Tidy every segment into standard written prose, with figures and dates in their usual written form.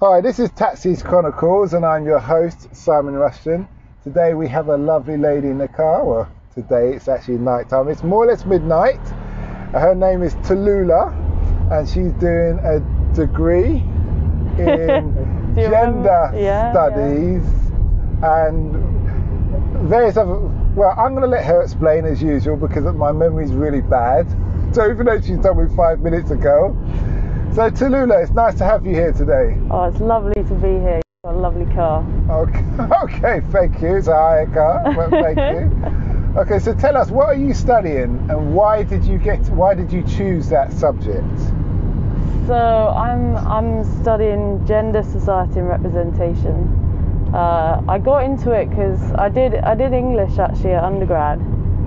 Hi, this is Chronicles and I'm your host, Simon Rushton. Today we have a lovely lady in the car. Well, today it's actually night time. It's more or less midnight. Her name is Tallulah and she's doing a degree in gender studies and various other... Well, I'm going to let her explain as usual because my memory's really bad. So even though she's told me 5 minutes ago. So Tallulah, it's nice to have you here today. Oh, it's lovely to be here. You've got a lovely car. Okay, thank you. It's a hire car, but thank you. Okay, so tell us, what are you studying and why did you choose that subject? So I'm studying gender, society and representation. I got into it because I did English actually at undergrad.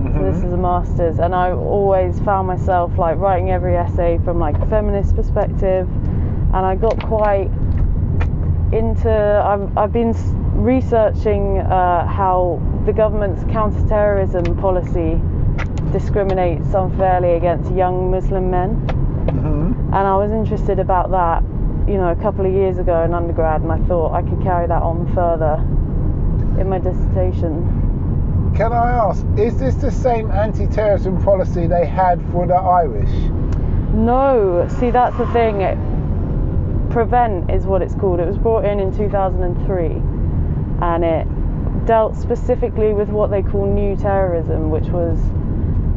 So this is a master's, and I always found myself like writing every essay from like a feminist perspective, and I got quite into. I've been researching how the government's counter-terrorism policy discriminates unfairly against young Muslim men, and I was interested about that, a couple of years ago in undergrad, and I thought I could carry that on further in my dissertation. Can I ask, is this the same anti-terrorism policy they had for the Irish? No, see that's the thing. Prevent is what it's called. It was brought in 2003 and it dealt specifically with what they call new terrorism, which was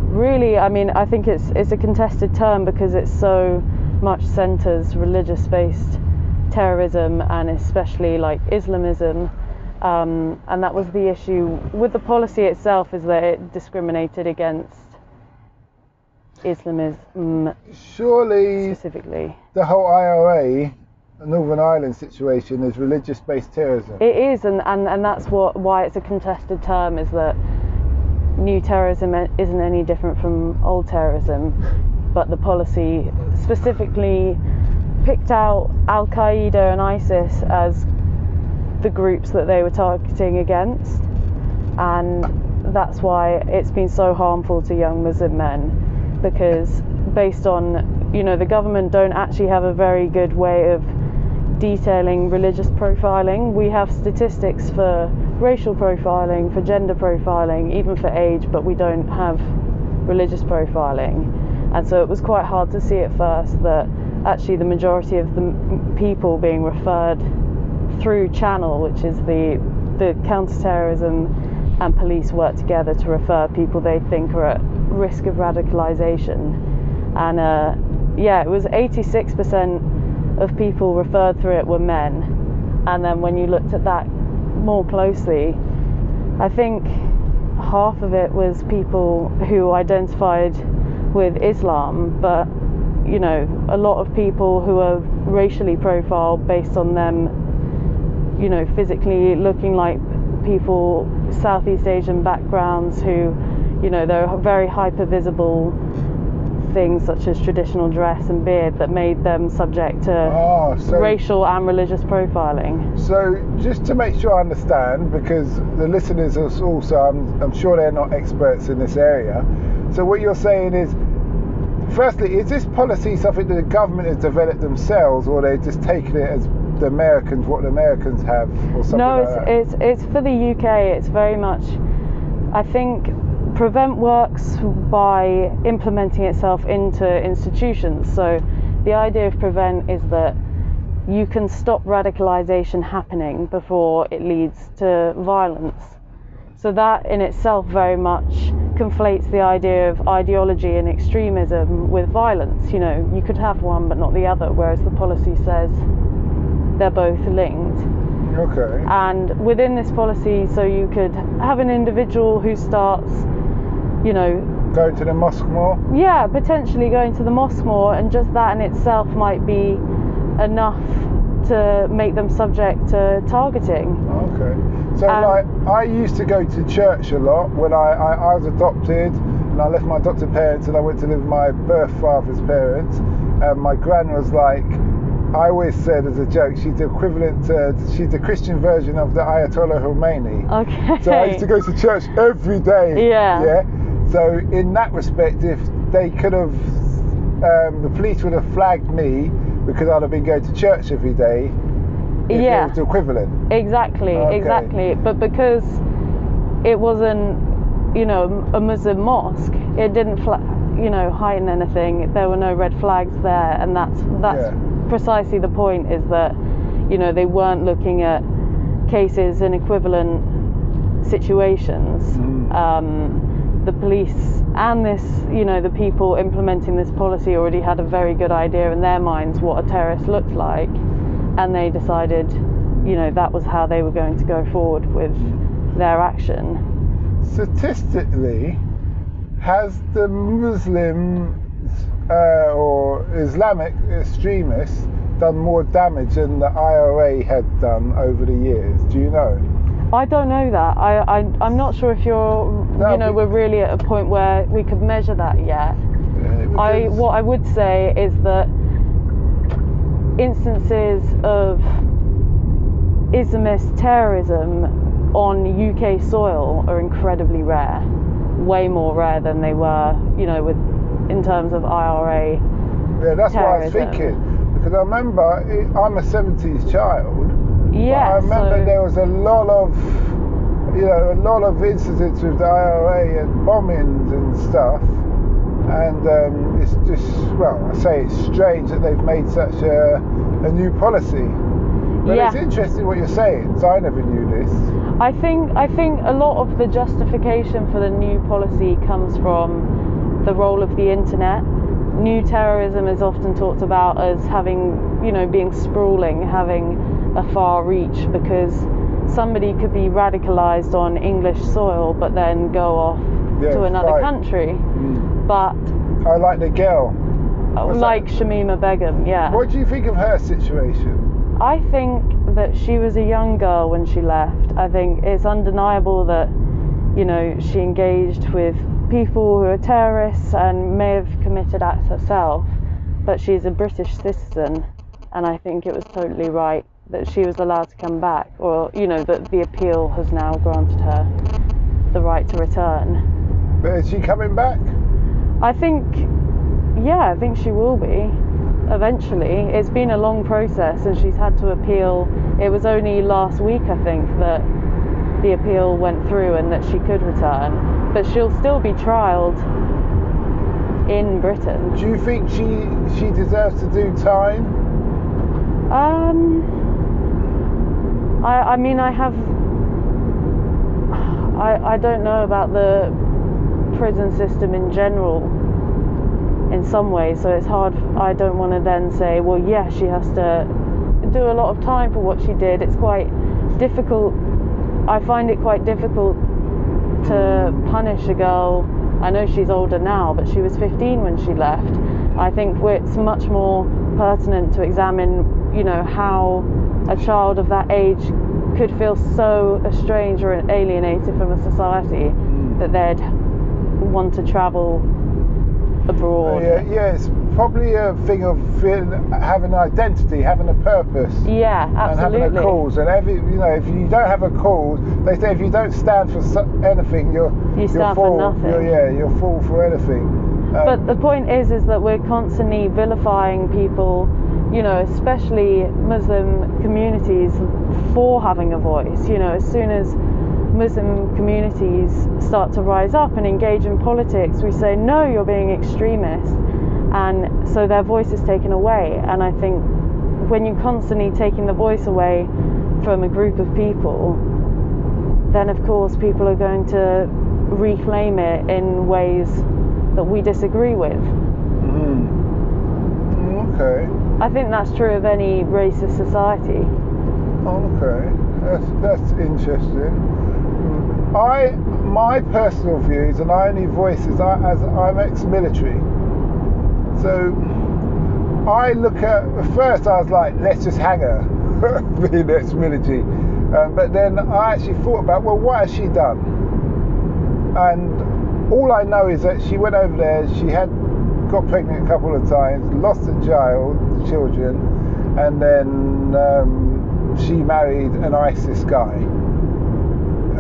really, I think it's a contested term because it so much centres religious-based terrorism and especially like Islamism. And that was the issue with the policy itself, is that it discriminated against Islamism. Surely specifically the whole IRA, Northern Ireland situation, is religious-based terrorism. It is, and that's why it's a contested term, is that new terrorism isn't any different from old terrorism, but the policy specifically picked out Al-Qaeda and ISIS as the groups that they were targeting against, and that's why it's been so harmful to young Muslim men, because based on, the government don't actually have a very good way of detailing religious profiling. We have statistics for racial profiling, for gender profiling, even for age, but we don't have religious profiling. And so it was quite hard to see at first that actually the majority of the people being referred through Channel, which is the counter-terrorism and police work together to refer people they think are at risk of radicalisation. And it was 86% of people referred through it were men. And then when you looked at that more closely, I think half of it was people who identified with Islam, but a lot of people who are racially profiled based on them physically looking like people, Southeast Asian backgrounds, who, there are very hyper visible things such as traditional dress and beard that made them subject to racial and religious profiling. So just to make sure I understand, because the listeners are also, I'm sure they're not experts in this area. So what you're saying is, firstly, is this policy something that the government has developed themselves, or they're just taking it as what the Americans have, or something like that? It's for the UK. It's very much, I think, Prevent works by implementing itself into institutions. So the idea of Prevent is that you can stop radicalisation happening before it leads to violence. So that in itself very much conflates the idea of ideology and extremism with violence. You could have one but not the other, whereas the policy says they're both linked. Okay. And within this policy, so you could have an individual who starts, going to the mosque more? Yeah, potentially going to the mosque more, and just that in itself might be enough to make them subject to targeting. Okay. So I used to go to church a lot when I was adopted, and I left my adopted parents and I went to live with my birth father's parents, and my gran was like, I always said as a joke, she's the Christian version of the Ayatollah Khomeini. Okay. So I used to go to church every day. Yeah. So in that respect, if they could have, the police would have flagged me because I'd have been going to church every day, if it was equivalent. Exactly. But because it wasn't, a Muslim mosque, it didn't, heighten anything. There were no red flags there, and that's precisely the point. Is that, they weren't looking at cases in equivalent situations. The police and the people implementing this policy already had a very good idea in their minds what a terrorist looked like, and they decided, that was how they were going to go forward with their action. Statistically, has the Muslims or Islamic extremists done more damage than the IRA had done over the years? Do you know? I don't know that. I'm not sure if we're really at a point where we could measure that yet. What I would say is that instances of Islamist terrorism on UK soil are incredibly rare, way more rare than they were, in terms of IRA. Yeah, that's what I was thinking, because I remember I'm a 70s child. Yeah, I remember there was a lot of incidents with the IRA and bombings and stuff, and it's just, I say it's strange that they've made such a new policy. But it's interesting what you're saying, so I never knew this. I think a lot of the justification for the new policy comes from the role of the internet. New terrorism is often talked about as having, being sprawling, having a far reach, because somebody could be radicalized on English soil but then go off to another country. But I like the girl. Like Shamima Begum, yeah. What do you think of her situation? I think that she was a young girl when she left. I think it's undeniable that, she engaged with people who are terrorists and may have committed acts herself, but she's a British citizen, and I think it was totally right that she was allowed to come back, or, that the appeal has now granted her the right to return. But is she coming back? I think she will be. Eventually. It's been a long process, and she's had to appeal. It was only last week, I think, that the appeal went through and that she could return, but she'll still be trialled in Britain. Do you think she deserves to do time? I don't know about the prison system in general in some ways, so it's hard. I don't want to then say, well, yeah, she has to do a lot of time for what she did. It's quite difficult. I find it quite difficult to punish a girl. I know she's older now, but she was 15 when she left. I think it's much more pertinent to examine, how a child of that age could feel so estranged or alienated from a society that they'd want to travel abroad. It's probably a thing of having an identity, having a purpose. Yeah, absolutely. And having a cause. And if you don't have a cause, they say if you don't stand for anything, you stand for nothing. You'll fall for anything. But the point is that we're constantly vilifying people, especially Muslim communities, for having a voice. As soon as Muslim communities start to rise up and engage in politics, we say, no, you're being extremist, and so their voice is taken away. And I think when you're constantly taking the voice away from a group of people, then of course people are going to reclaim it in ways that we disagree with. Okay. I think that's true of any racist society. Okay, that's interesting. My personal views, and I only voice as I'm ex-military, so I look at, first I was like, let's just hang her, being ex-military, but then I actually thought about, well, what has she done? And all I know is that she went over there, she got pregnant a couple of times, lost a children, and then she married an ISIS guy,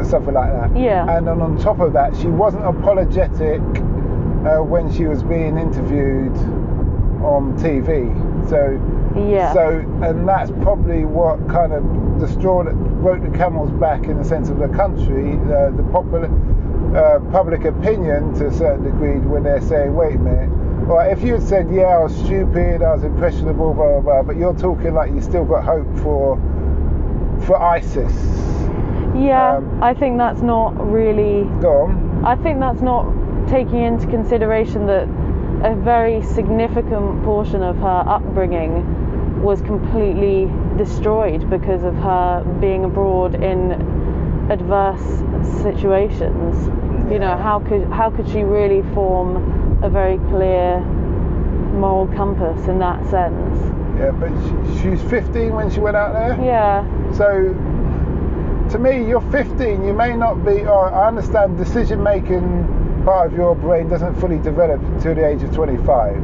something like that. Yeah. And then on top of that, she wasn't apologetic when she was being interviewed on TV. So Yeah. So, and that's probably what kind of the straw that broke the camel's back in the sense of the country, the popular public opinion to a certain degree, when they're saying, wait a minute, well, if you had said, yeah, I was stupid, I was impressionable, blah, blah, blah, but you're talking like you still got hope for ISIS. Yeah, I think that's not really... Go on. I think that's not taking into consideration that a very significant portion of her upbringing was completely destroyed because of her being abroad in adverse situations. Yeah. You know, how could she really form a very clear moral compass in that sense? Yeah, but she was 15 when she went out there? Yeah. So, to me, you're 15, you may not be, I understand decision making part of your brain doesn't fully develop until the age of 25.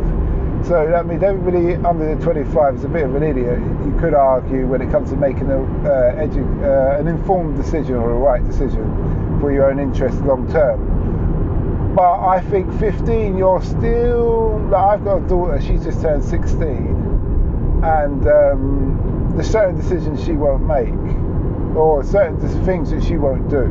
So that means everybody under the 25 is a bit of an idiot, you could argue, when it comes to making an informed decision or a right decision for your own interest long term. But I think 15, you're still, like, I've got a daughter, she's just turned 16, and there's certain decisions she won't make, or certain things that she won't do.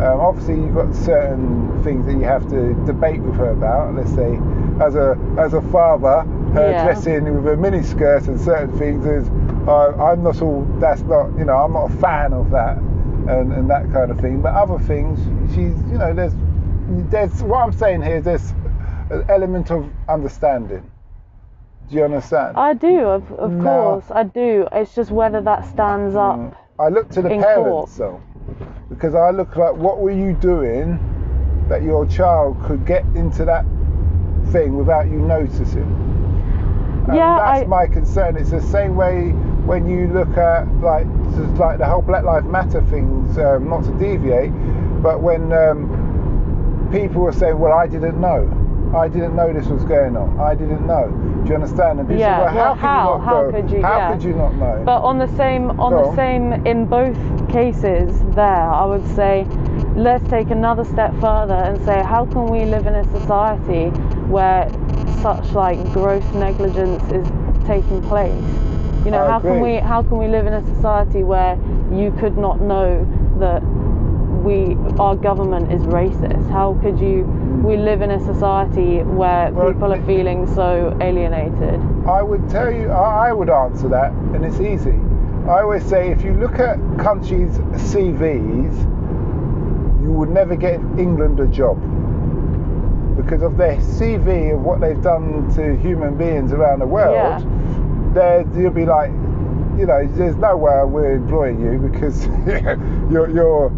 Obviously, you've got certain things that you have to debate with her about. Let's say, as a father, her dressing with a miniskirt and certain things is, I'm not all. That's not. You know, I'm not a fan of that, and that kind of thing. But other things, she's. You know, there's. What I'm saying here is there's an element of understanding. Do you understand? I do, of course, I do. It's just whether that stands up. I look to the parents though, because I look like, what were you doing that your child could get into that thing without you noticing? And that's my concern. It's the same way when you look at like the whole Black Lives Matter things, not to deviate, but when people were saying, well, I didn't know this was going on. I didn't know. Do you understand? And people say, well, how could you not know? But on the same, in both cases there, I would say, let's take another step further and say, how can we live in a society where such like gross negligence is taking place? You know, how can we live in a society where you could not know that our government is racist? How could we live in a society where people are feeling so alienated? I would tell you, I would answer that, and it's easy. I always say, if you look at countries' CVs, you would never get England a job because of their CV of what they've done to human beings around the world. You'll be like, you know, there's no way we're employing you because you're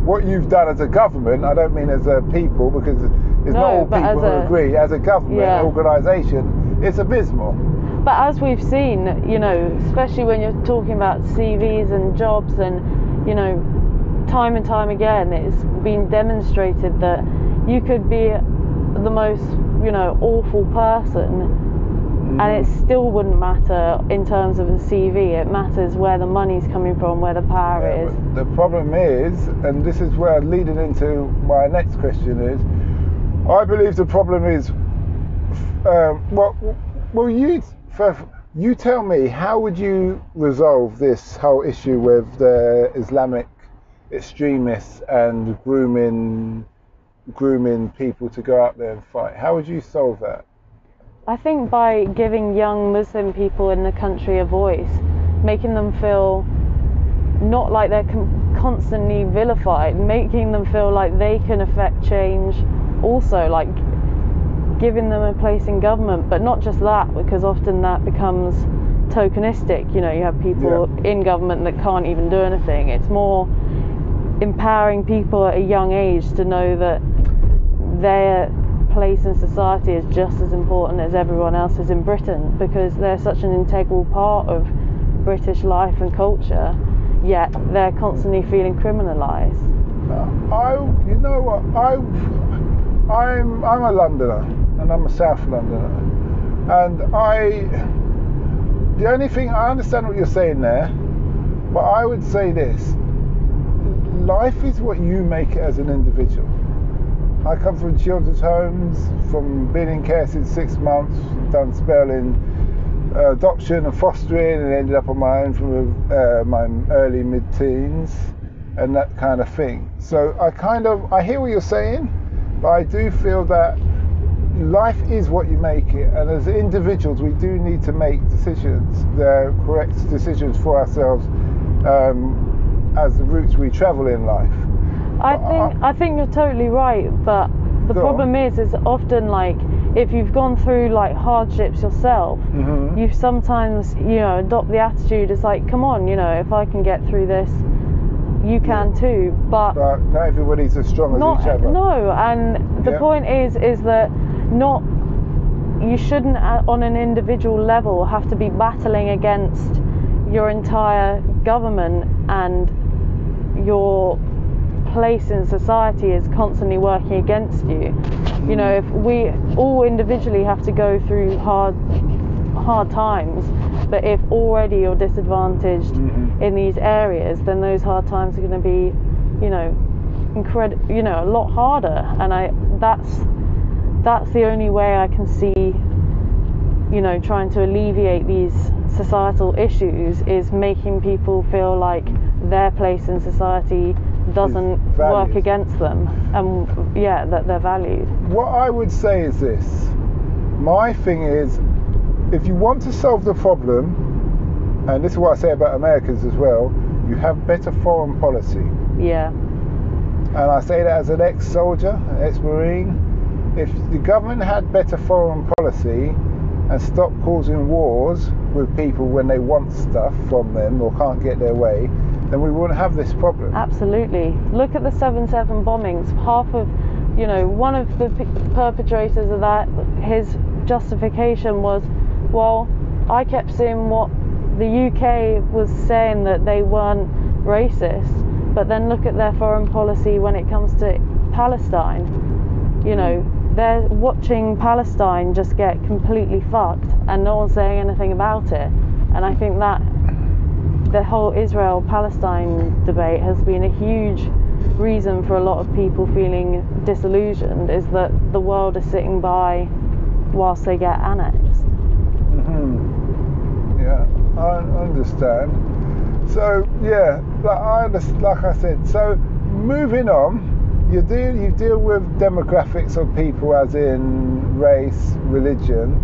what you've done as a government. I don't mean as a people, because it's not all people who agree. As a government organisation, it's abysmal. But as we've seen, you know, especially when you're talking about CVs and jobs, and you know, time and time again, it's been demonstrated that you could be the most, you know, awful person. And it still wouldn't matter in terms of a CV. It matters where the money's coming from, where the power is. The problem is, and this is where leading into my next question is, I believe the problem is, you tell me, how would you resolve this whole issue with the Islamic extremists and grooming people to go out there and fight? How would you solve that? I think by giving young Muslim people in the country a voice, making them feel not like they're constantly vilified, making them feel like they can affect change also, like giving them a place in government, but not just that, because often that becomes tokenistic. You know, you have people in government that can't even do anything. It's more empowering people at a young age to know that their place in society is just as important as everyone else's in Britain, because they're such an integral part of British life and culture, yet they're constantly feeling criminalised. You know what? I'm a Londoner, and I'm a South Londoner, and the only thing, I understand what you're saying there, but I would say this: life is what you make it as an individual. I come from children's homes, from being in care since 6 months, done spell in adoption and fostering, and ended up on my own from my early mid-teens and that kind of thing. So I hear what you're saying, but I do feel that life is what you make it, and as individuals we do need to make decisions, the correct decisions for ourselves as the routes we travel in life. I think you're totally right, but the problem is often like if you've gone through like hardships yourself, you sometimes adopt the attitude it's like, come on, if I can get through this, you can too. But not everybody's as strong as each other. No, and the point is that you shouldn't on an individual level have to be battling against your entire government, and your place in society is constantly working against you. If we all individually have to go through hard times, but if already you're disadvantaged in these areas, then those hard times are going to be a lot harder. And that's the only way I can see trying to alleviate these societal issues, is making people feel like their place in society doesn't work against them, and that they're valued. What I would say is this. My thing is, if you want to solve the problem, and this is what I say about Americans as well, you have better foreign policy. Yeah. And I say that as an ex-soldier, an ex-marine. If the government had better foreign policy and stopped causing wars with people when they want stuff from them or can't get their way, then we wouldn't have this problem. Absolutely. Look at the 7/7 bombings. One of the perpetrators of that, his justification was, well, I kept seeing what the UK was saying, that they weren't racist, but then look at their foreign policy when it comes to Palestine. They're watching Palestine just get completely fucked, and no one's saying anything about it. And I think that the whole Israel-Palestine debate has been a huge reason for a lot of people feeling disillusioned, is that the world is sitting by whilst they get annexed. Yeah, I understand. So like I said, so moving on, you deal with demographics of people, as in race, religion.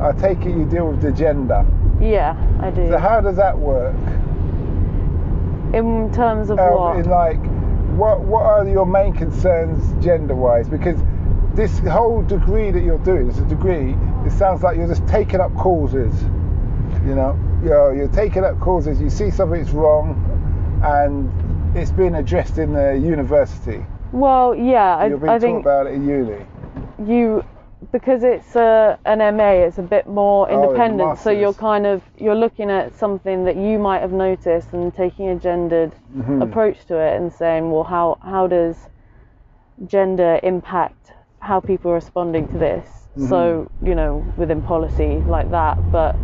I take it you deal with the gender. Yeah, I do. So how does that work? In terms of what? In what are your main concerns gender-wise? Because this whole degree that you're doing, it sounds like you're just taking up causes. You're taking up causes. You see something's wrong, and it's being addressed in the university. Well, yeah, You're being taught about it at uni. Because it's an MA, it's a bit more independent. So you're looking at something that you might have noticed and taking a gendered approach to it, and saying, well, how does gender impact how people are responding to this? So within policy like that. But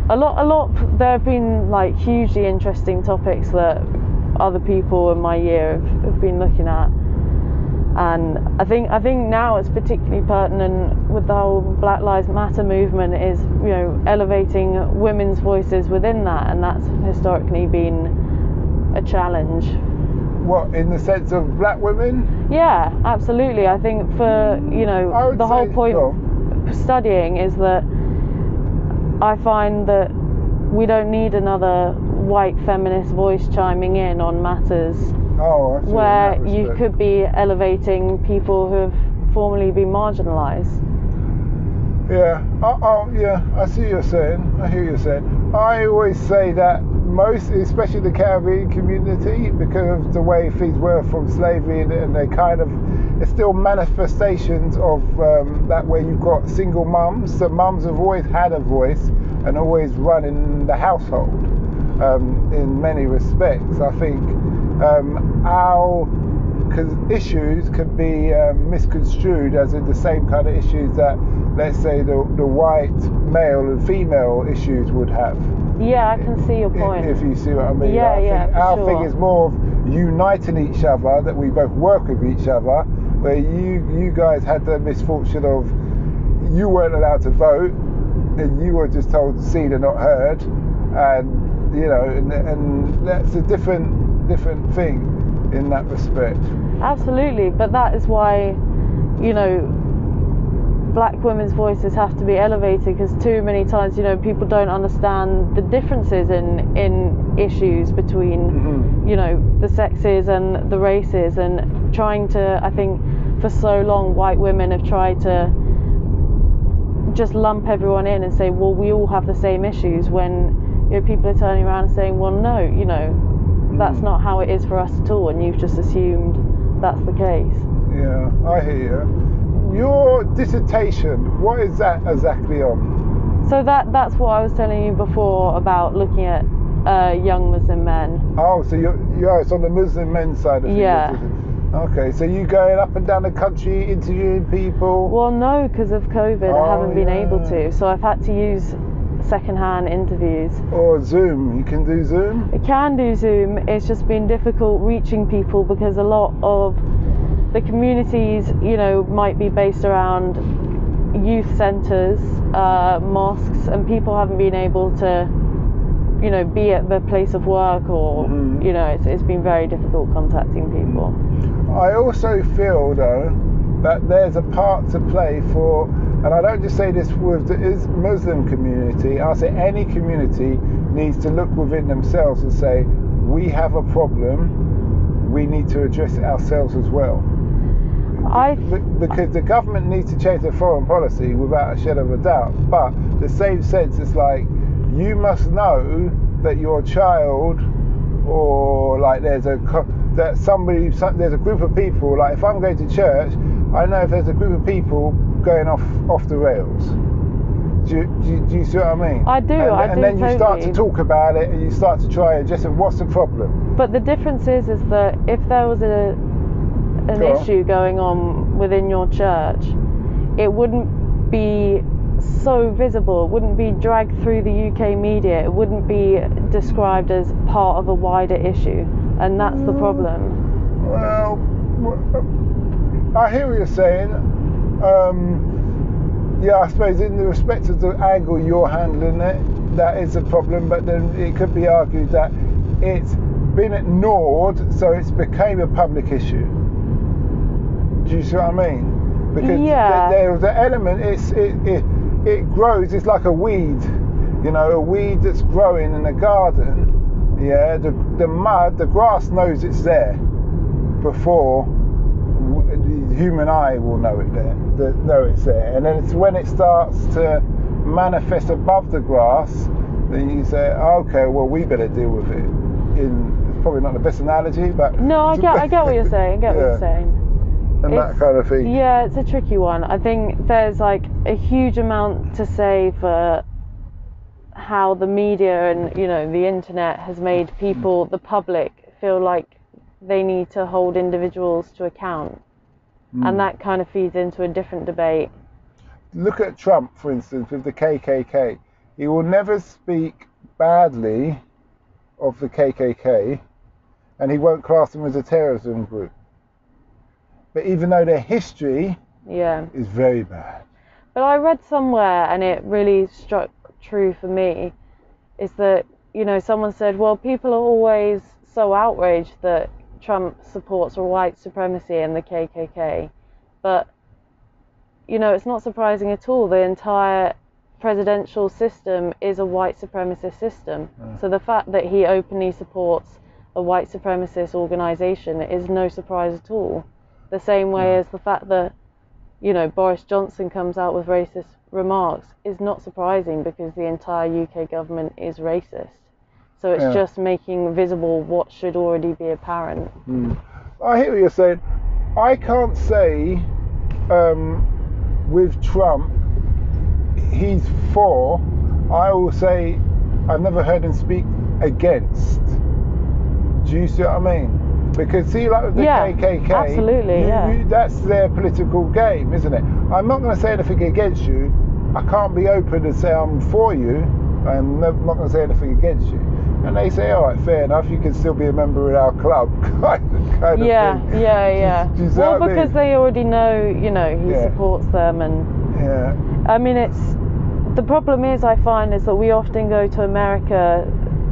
a lot there have been like hugely interesting topics that other people in my year have been looking at. And I think now it's particularly pertinent with the whole Black Lives Matter movement, is elevating women's voices within that, and that's historically been a challenge. What, in the sense of black women? Yeah, absolutely. I think for the whole point of studying is that I find that we don't need another white feminist voice chiming in on matters where you could be elevating people who have formerly been marginalised. Yeah, I see what you're saying. I hear what you're saying. I always say that most, especially the Caribbean community, because of the way things were from slavery, and they it's still manifestations of that, where you've got single mums. So mums have always had a voice and always run in the household in many respects. I think our issues can be misconstrued as in the same kind of issues that, let's say, the white male and female issues would have. Yeah, I can see your point. If you see what I mean. Yeah, Our thing is more of uniting each other, that we both work with each other, where you guys had the misfortune of you weren't allowed to vote and you were just told seen and not heard, and you know, and that's a different thing in that respect. Absolutely, but that is why, you know, black women's voices have to be elevated, because too many times, you know, people don't understand the differences in issues between, you know, the sexes and the races, and trying to, I think for so long white women have tried to just lump everyone in and say, well, we all have the same issues, when, you know, people are turning around and saying, well, no, you know, that's not how it is for us at all, and you've just assumed that's the case. Yeah, I hear you. Your dissertation, what is that exactly on? So that's what I was telling you before about looking at young Muslim men. Oh, so it's on the Muslim men's side of things. Yeah. Okay, so you going up and down the country interviewing people? Well, no, because of COVID, I haven't been able to. So I've had to use second-hand interviews. Or Zoom. You can do Zoom? I can do Zoom. It's just been difficult reaching people, because a lot of the communities, you know, might be based around youth centres, mosques, and people haven't been able to, you know, be at the place of work, or, you know, it's been very difficult contacting people. I also feel, though, that there's a part to play for, and I don't just say this with the Muslim community, I say any community needs to look within themselves and say, we have a problem, we need to address it ourselves as well. Because the government needs to change their foreign policy without a shadow of a doubt, but the same sense, it's like, you must know that your child, or like there's a group of people, like if I'm going to church, I know if there's a group of people going off the rails. Do you see what I mean? I do. And then you start to talk about it, and you start to try and just say, what's the problem? But the difference is that if there was an issue going on within your church, it wouldn't be so visible, it wouldn't be dragged through the UK media, it wouldn't be described as part of a wider issue, and that's the problem. Well, I hear what you're saying. Yeah, I suppose in the respect of the angle you're handling it, that is a problem, but then it could be argued that it's been ignored, so it's became a public issue. Do you see what I mean? Because there's the element, it grows, it's like a weed, you know, a weed that's growing in a garden. Yeah, the mud, the grass knows it's there before the human eye will know it's there. And then it's when it starts to manifest above the grass, then you say, okay, well, we better deal with it. It's probably not the best analogy, but no, I get what you're saying. What you're saying. And that kind of thing. Yeah, it's a tricky one. I think there's like a huge amount to say for how the media and, you know, the internet has made people, the public, feel like they need to hold individuals to account. And that kind of feeds into a different debate. Look at Trump, for instance, with the KKK. He will never speak badly of the KKK, and he won't class them as a terrorism group. But even though their history is very bad. But I read somewhere, and it really struck true for me, is that, you know, someone said, well, people are always so outraged that Trump supports white supremacy and the KKK. But, you know, it's not surprising at all. The entire presidential system is a white supremacist system. So the fact that he openly supports a white supremacist organisation is no surprise at all. The same way as the fact that, you know, Boris Johnson comes out with racist remarks is not surprising, because the entire UK government is racist. So it's just making visible what should already be apparent. I hear what you're saying. I can't say with Trump he's for. I will say I've never heard him speak against. Do you see what I mean? Because see, like with the KKK, absolutely, that's their political game, isn't it? I'm not going to say anything against you. I can't be open and say I'm for you. I'm not going to say anything against you. And they say, all right, fair enough, you can still be a member in our club, kind of thing. Yeah. Well, because they already know, you know, he supports them, and I mean, it's the problem is, I find, is that we often go to America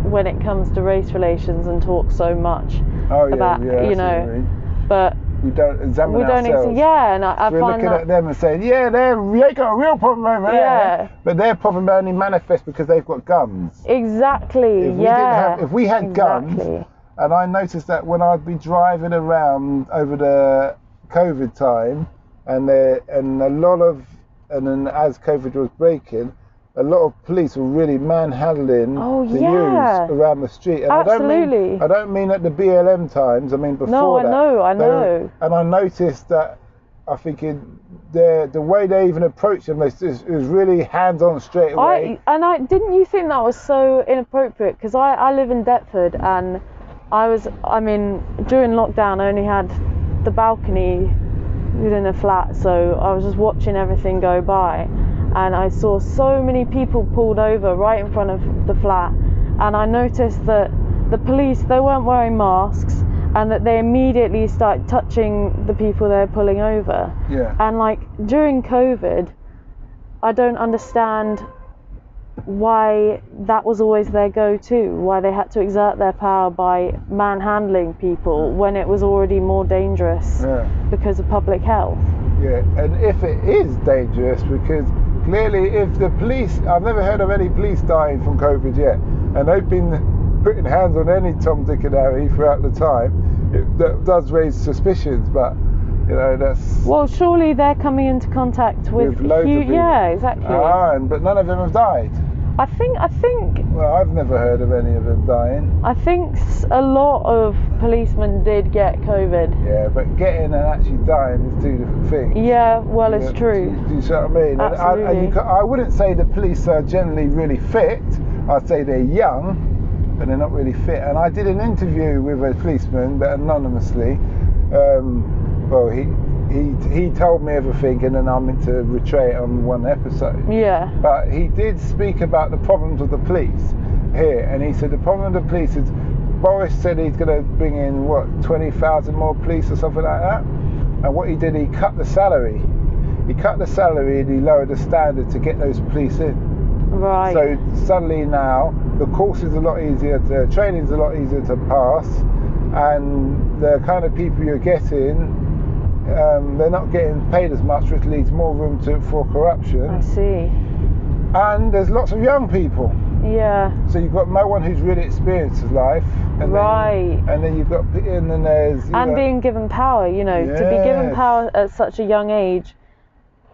when it comes to race relations and talk so much about, you know, but we don't examine ourselves. Yeah, and I we're find looking at them and saying, yeah, they got a real problem over there. But their problem only manifests because they've got guns. Exactly. If we had guns, and I noticed that when I'd be driving around over the COVID time, and then as COVID was breaking, a lot of police were really manhandling the youths around the street. And absolutely. I don't mean at the BLM times. I mean before that. No, I know. And I noticed that. I think the way they even approached them, it was really hands-on straight away. Didn't you think that was so inappropriate? Because I live in Deptford, and during lockdown, I only had the balcony within a flat, so I was just watching everything go by. And I saw so many people pulled over right in front of the flat, and I noticed that the police, they weren't wearing masks, and that they immediately started touching the people they're pulling over. Yeah. And like during COVID, I don't understand why that was always their go-to, why they had to exert their power by manhandling people when it was already more dangerous because of public health. Yeah, and if it is dangerous, because clearly if the police, I've never heard of any police dying from COVID yet, and they've been putting hands on any Tom, Dick and Harry throughout the time, that does raise suspicions, but you know, that's... Well, surely they're coming into contact with loads of people. Yeah, exactly. But none of them have died. I think... Well, I've never heard of any of them dying. I think a lot of policemen did get COVID. Yeah, but getting and actually dying is two different things. Yeah, well, it's true. Do you see what I mean? Absolutely. I wouldn't say the police are generally really fit. I'd say they're young, but they're not really fit. And I did an interview with a policeman, but anonymously. Well, he told me everything, and then I'm meant to retray it on one episode. Yeah. But he did speak about the problems of the police here, and he said the problem of the police is Boris said he's going to bring in 20,000 more police or something like that. And what he did, he cut the salary. He cut the salary and he lowered the standard to get those police in. Right. So suddenly now the course is a lot easier, the training's a lot easier to pass, and the kind of people you're getting, they're not getting paid as much, which leaves more room for corruption. I see. And there's lots of young people. Yeah. So you've got no one who's really experienced his life. And then you've got, and then there's... being given power, you know, to be given power at such a young age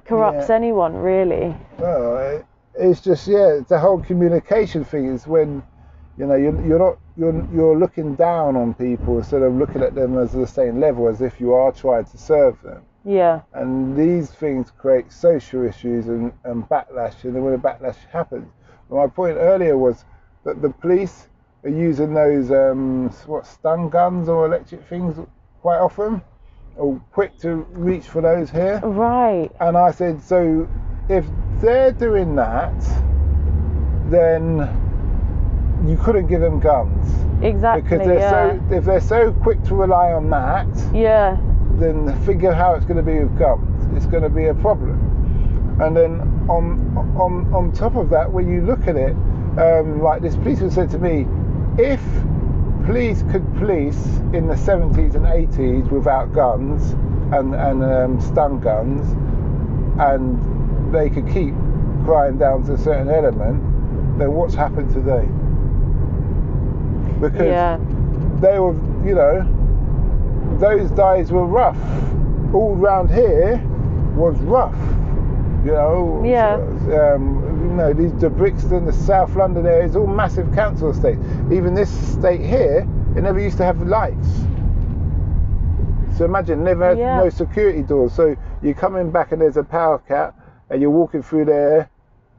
corrupts anyone, really. Well, it's just, it's the whole communication thing is when, you know, you're looking down on people instead of looking at them as the same level as if you are trying to serve them. Yeah. And these things create social issues and backlash, and then when a backlash happens. My point earlier was that the police are using those stun guns or electric things quite often, or quick to reach for those here. Right. And I said, so if they're doing that, then you couldn't give them guns. Exactly. Because if they're so quick to rely on that, then figure how it's going to be with guns. It's going to be a problem. And then on top of that, when you look at it, like this policeman said to me, if police could police in the 70s and 80s without guns and stun guns, and they could keep crime down to a certain element, then what's happened today? Because they were, you know, those days were rough. All round here was rough. You know, the Brixton, the South London area is all massive council estates. Even this estate here, it never used to have lights. So imagine, never had no security doors. So you're coming back and there's a power cut, and you're walking through there,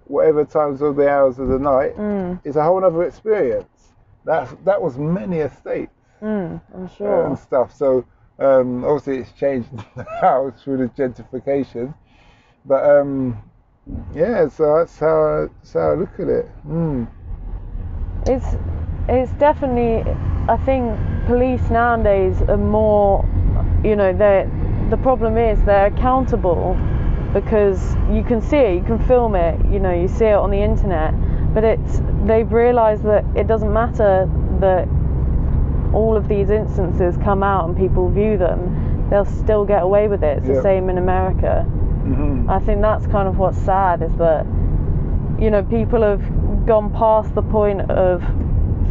whatever times of the hours of the night. It's a whole other experience. That was many estates. I'm sure. And stuff. So obviously it's changed now through the gentrification. But so that's how I look at it. It's definitely, I think police nowadays are more, you know, the problem is they're accountable because you can see it, you can film it, you know, you see it on the internet, but they've realised that it doesn't matter that all of these instances come out and people view them, they'll still get away with it. It's the same in America. I think that's kind of what's sad, is that, you know, people have gone past the point of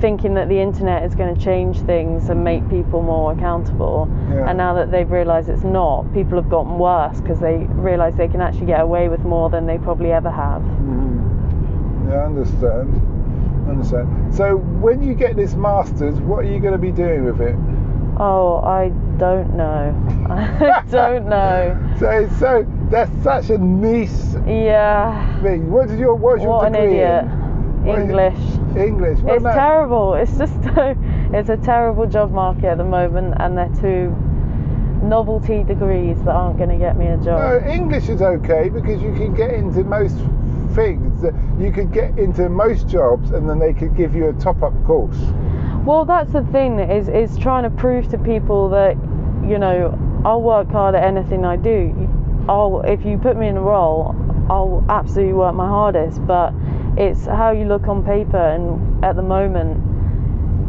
thinking that the internet is going to change things and make people more accountable, and now that they've realised it's not, people have gotten worse because they realise they can actually get away with more than they probably ever have. Yeah, I understand. So when you get this master's, what are you going to be doing with it? Oh, I don't know. I don't know. So that's such a niche thing. What is your What degree an idiot. in? English. Well, It's terrible. It's just it's a terrible job market at the moment, and they're two novelty degrees that aren't going to get me a job. No, English is okay because you can get into most things. You could get into most jobs, and then they could give you a top-up course. Well, that's the thing, is trying to prove to people that, you know, I'll work hard at anything I do. If you put me in a role, I'll absolutely work my hardest, but it's how you look on paper. And at the moment,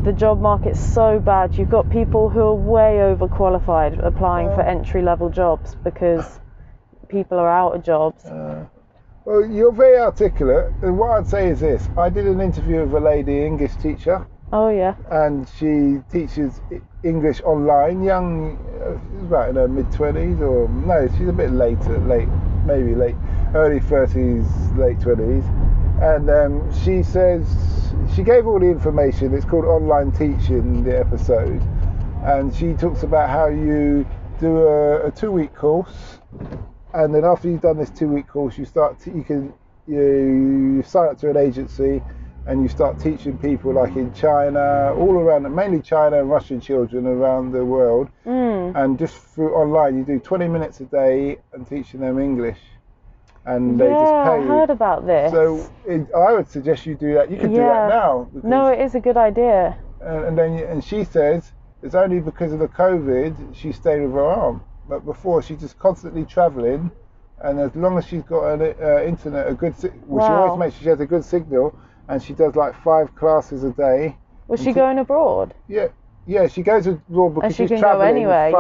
the job market's so bad. You've got people who are way overqualified applying for entry-level jobs because people are out of jobs. Well, you're very articulate, and what I'd say is this. I did an interview with a lady English teacher. Oh, yeah. And she teaches English online, young, she's about in her mid-20s, or no, she's a bit late, early 30s, late 20s. And she says, she gave all the information. It's called Online Teaching, the episode. And she talks about how you do a 2-week course, and then after you've done this 2-week course, you sign up to an agency, and you start teaching people like in China, all around, mainly China and Russian children around the world. And just through online, you do 20 minutes a day and teaching them English. And they just pay you. I heard about this. So I would suggest you do that. You could do that now. No, it is a good idea. And she says it's only because of the COVID she stayed with her arm. But before, she's just constantly travelling, and as long as she's got an internet, she always makes sure she has a good signal, and she does like 5 classes a day. Was she going abroad? Yeah, she goes abroad because she's can travelling. Go anyway,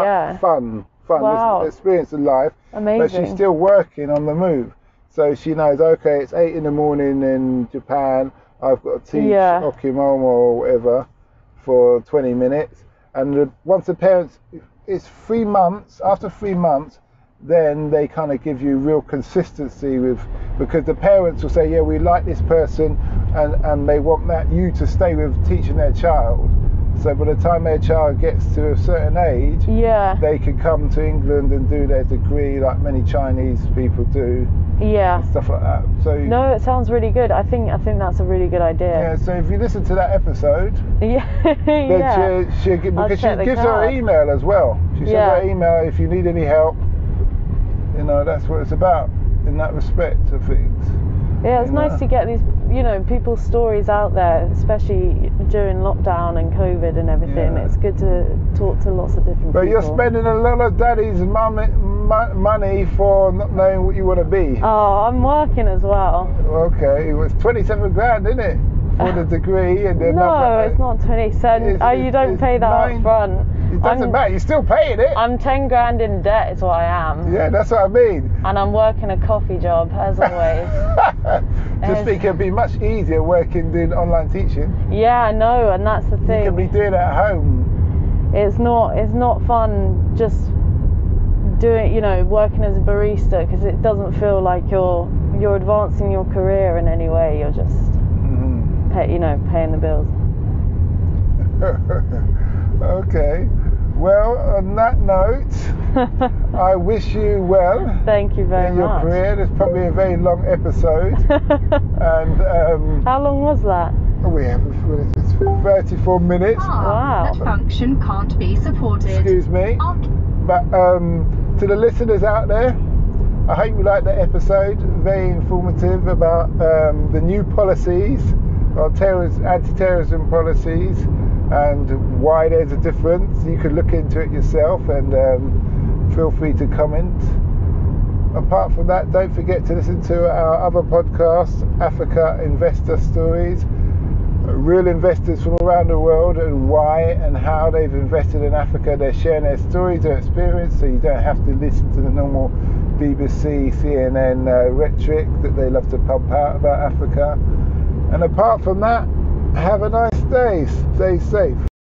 fun, wow. Experience of life. Amazing. But she's still working on the move, so she knows. Okay, it's 8 a.m. in Japan. I've got to teach Okimomo or whatever for 20 minutes, and once the parents. It's 3 months. After 3 months, then they kind of give you real consistency because the parents will say, yeah, we like this person, and they want you to stay with teaching their child. So by the time their child gets to a certain age, they can come to England and do their degree like many Chinese people do. And stuff like that. So no, it sounds really good. I think that's a really good idea. Yeah. So if you listen to that episode, because she gives her email as well. She sends her email if you need any help. You know, that's what it's about in that respect of things. Yeah, it's nice to get these, you know, people's stories out there, especially during lockdown and COVID and everything. It's good to talk to lots of different people. But you're spending a lot of daddy's money for not knowing what you want to be. Oh, I'm working as well. Okay, it was 27 grand, isn't it? For the degree, and then it's not 27. You don't pay that up front. It doesn't matter, you're still paying it. I'm 10 grand in debt is what I am. Yeah, that's what I mean. And I'm working a coffee job, as always. Just think it'd be much easier doing online teaching. Yeah, I know, and that's the thing. You can be doing it at home. It's not fun just doing, you know, working as a barista, because it doesn't feel like you're advancing your career in any way. You're just paying the bills. Okay. Well, on that note, I wish you well. Thank you very much. In your career, there's probably a very long episode. And how long was that? We have 34 minutes. Wow. That function can't be supported. Excuse me. But to the listeners out there, I hope you liked the episode. Very informative about the new policies, or anti-terrorism policies, and why there's a difference. You could look into it yourself, and feel free to comment. apart from that, don't forget to listen to our other podcast, Africa Investor Stories. Real investors from around the world and why and how they've invested in Africa. They're sharing their stories, their experience, so you don't have to listen to the normal BBC, CNN rhetoric that they love to pump out about Africa. And apart from that, have a nice day. Stay safe.